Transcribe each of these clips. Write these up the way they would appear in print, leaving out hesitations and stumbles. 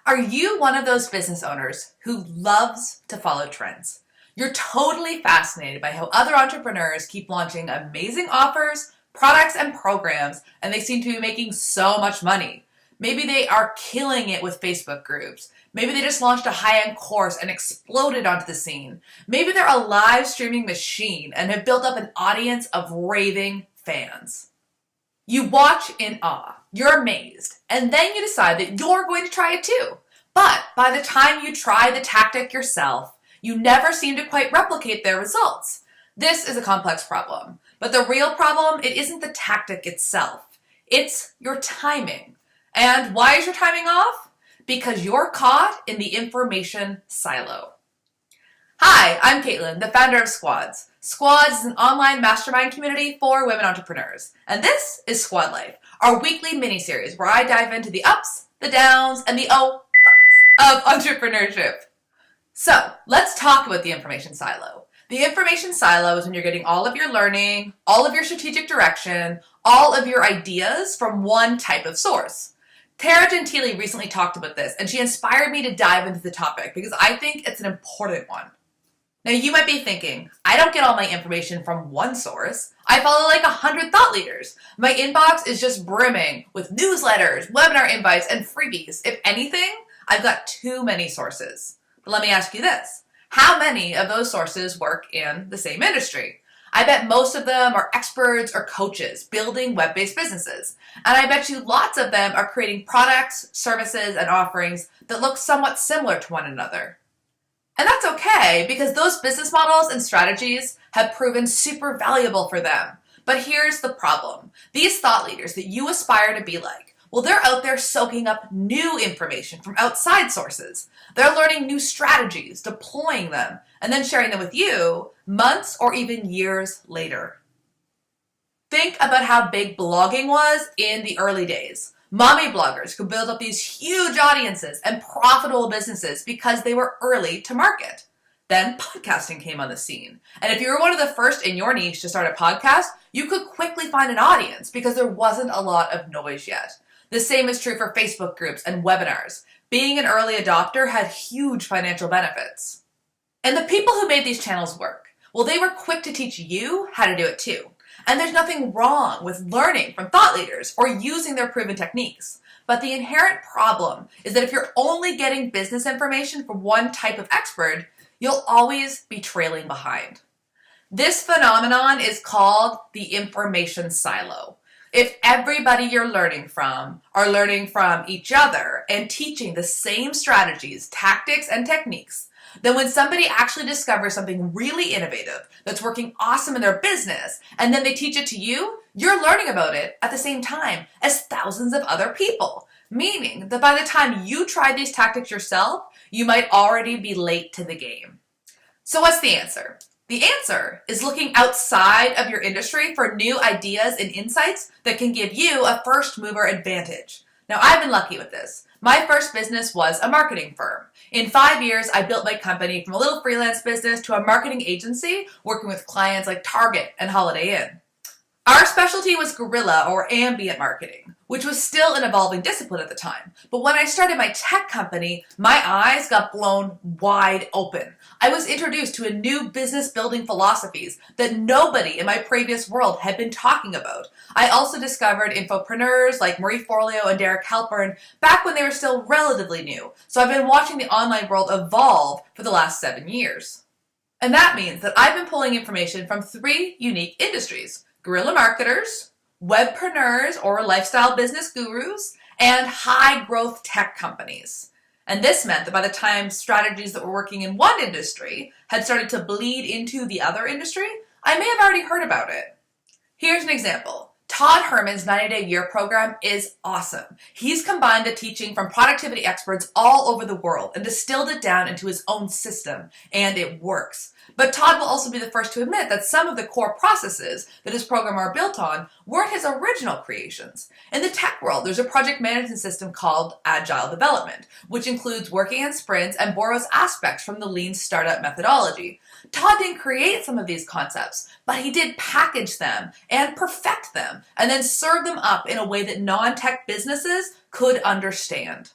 Are you one of those business owners who loves to follow trends? You're totally fascinated by how other entrepreneurs keep launching amazing offers, products, and programs, and they seem to be making so much money. Maybe they are killing it with Facebook groups. Maybe they just launched a high-end course and exploded onto the scene. Maybe they're a live streaming machine and have built up an audience of raving fans. You watch in awe, you're amazed, and then you decide that you're going to try it too. But by the time you try the tactic yourself, you never seem to quite replicate their results. This is a complex problem, but the real problem, it isn't the tactic itself. It's your timing. And why is your timing off? Because you're caught in the information silo. Hi, I'm Katelyn, the founder of Squads. Squads is an online mastermind community for women entrepreneurs. And this is Squad Life, our weekly mini-series where I dive into the ups, the downs, and the of entrepreneurship. So let's talk about the information silo. The information silo is when you're getting all of your learning, all of your strategic direction, all of your ideas from one type of source. Tara Gentile recently talked about this, and she inspired me to dive into the topic because I think it's an important one. Now you might be thinking, I don't get all my information from one source. I follow like 100 thought leaders. My inbox is just brimming with newsletters, webinar invites, and freebies. If anything, I've got too many sources. But let me ask you this. How many of those sources work in the same industry? I bet most of them are experts or coaches building web-based businesses. And I bet you lots of them are creating products, services, and offerings that look somewhat similar to one another. And that's okay, because those business models and strategies have proven super valuable for them. But here's the problem. These thought leaders that you aspire to be like, well, they're out there soaking up new information from outside sources. They're learning new strategies, deploying them, and then sharing them with you months or even years later. Think about how big blogging was in the early days. Mommy bloggers could build up these huge audiences and profitable businesses because they were early to market. Then podcasting came on the scene. And if you were one of the first in your niche to start a podcast, you could quickly find an audience because there wasn't a lot of noise yet. The same is true for Facebook groups and webinars. Being an early adopter had huge financial benefits. And the people who made these channels work, well, they were quick to teach you how to do it too. And there's nothing wrong with learning from thought leaders or using their proven techniques. But the inherent problem is that if you're only getting business information from one type of expert, you'll always be trailing behind. This phenomenon is called the information silo. If everybody you're learning from are learning from each other and teaching the same strategies, tactics, and techniques, then when somebody actually discovers something really innovative that's working awesome in their business, and then they teach it to you, you're learning about it at the same time as thousands of other people. Meaning that by the time you try these tactics yourself, you might already be late to the game. So what's the answer? The answer is looking outside of your industry for new ideas and insights that can give you a first mover advantage. Now, I've been lucky with this. My first business was a marketing firm. In 5 years, I built my company from a little freelance business to a marketing agency working with clients like Target and Holiday Inn. Our specialty was guerrilla or ambient marketing, which was still an evolving discipline at the time. But when I started my tech company, my eyes got blown wide open. I was introduced to a new business building philosophies that nobody in my previous world had been talking about. I also discovered infopreneurs like Marie Forleo and Derek Halpern back when they were still relatively new. So I've been watching the online world evolve for the last 7 years. And that means that I've been pulling information from 3 unique industries: guerrilla marketers, webpreneurs or lifestyle business gurus, and high growth tech companies. And this meant that by the time strategies that were working in one industry had started to bleed into the other industry, I may have already heard about it. Here's an example. Todd Herman's 90-Day Year program is awesome. He's combined the teaching from productivity experts all over the world and distilled it down into his own system, and it works. But Todd will also be the first to admit that some of the core processes that his program are built on weren't his original creations. In the tech world, there's a project management system called Agile Development, which includes working in sprints and borrows aspects from the lean startup methodology. Todd didn't create some of these concepts, but he did package them and perfect them and then serve them up in a way that non-tech businesses could understand.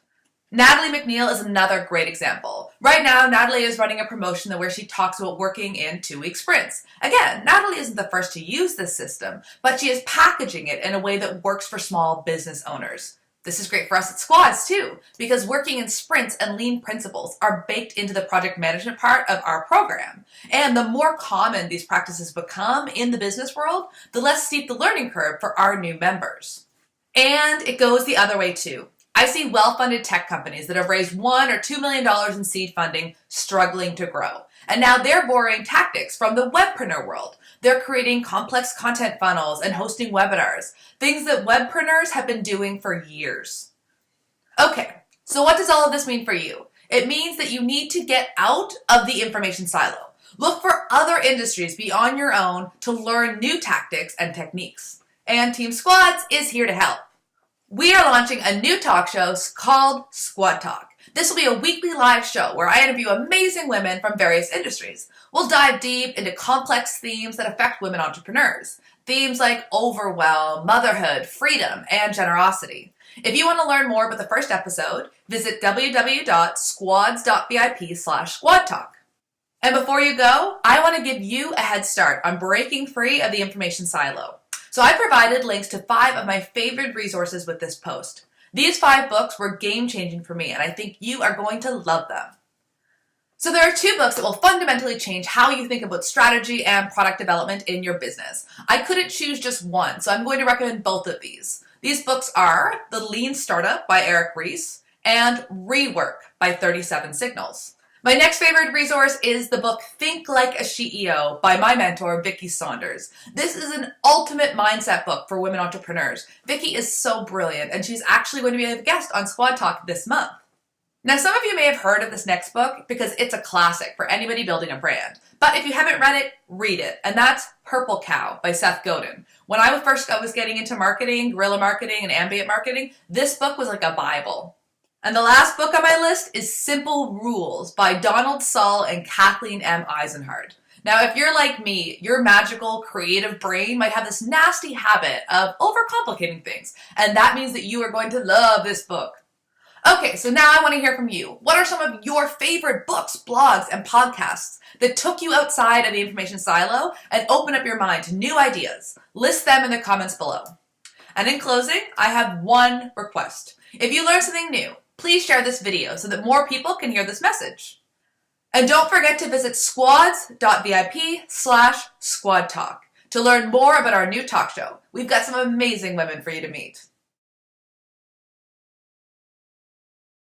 Natalie McNeil is another great example. Right now, Natalie is running a promotion where she talks about working in 2-week sprints. Again, Natalie isn't the first to use this system, but she is packaging it in a way that works for small business owners. This is great for us at Squads too, because working in sprints and lean principles are baked into the project management part of our program. And the more common these practices become in the business world, the less steep the learning curve for our new members. And it goes the other way too. I see well-funded tech companies that have raised $1 or $2 million in seed funding struggling to grow. And now they're borrowing tactics from the webpreneur world. They're creating complex content funnels and hosting webinars, things that webpreneurs have been doing for years. Okay, so what does all of this mean for you? It means that you need to get out of the information silo. Look for other industries beyond your own to learn new tactics and techniques. And Team Squads is here to help. We are launching a new talk show called Squad Talk. This will be a weekly live show where I interview amazing women from various industries. We'll dive deep into complex themes that affect women entrepreneurs. Themes like overwhelm, motherhood, freedom, and generosity. If you want to learn more about the first episode, visit www.squads.vip/squadtalk. And before you go, I want to give you a head start on breaking free of the information silo. So I provided links to 5 of my favorite resources with this post. These 5 books were game-changing for me, and I think you are going to love them. So there are 2 books that will fundamentally change how you think about strategy and product development in your business. I couldn't choose just one, so I'm going to recommend both of these. These books are The Lean Startup by Eric Ries and Rework by 37 Signals. My next favorite resource is the book Think Like a CEO by my mentor, Vicki Saunders. This is an ultimate mindset book for women entrepreneurs. Vicki is so brilliant, and she's actually going to be a guest on Squad Talk this month. Now, some of you may have heard of this next book because it's a classic for anybody building a brand. But if you haven't read it, read it. And that's Purple Cow by Seth Godin. When I was getting into marketing, guerrilla marketing, and ambient marketing, this book was like a Bible. And the last book on my list is Simple Rules by Donald Sull and Kathleen M. Eisenhardt. Now, if you're like me, your magical, creative brain might have this nasty habit of overcomplicating things. And that means that you are going to love this book. Okay, so now I want to hear from you. What are some of your favorite books, blogs, and podcasts that took you outside of the information silo and opened up your mind to new ideas? List them in the comments below. And in closing, I have one request. If you learned something new, please share this video so that more people can hear this message. And don't forget to visit squads.vip/squadtalk to learn more about our new talk show. We've got some amazing women for you to meet.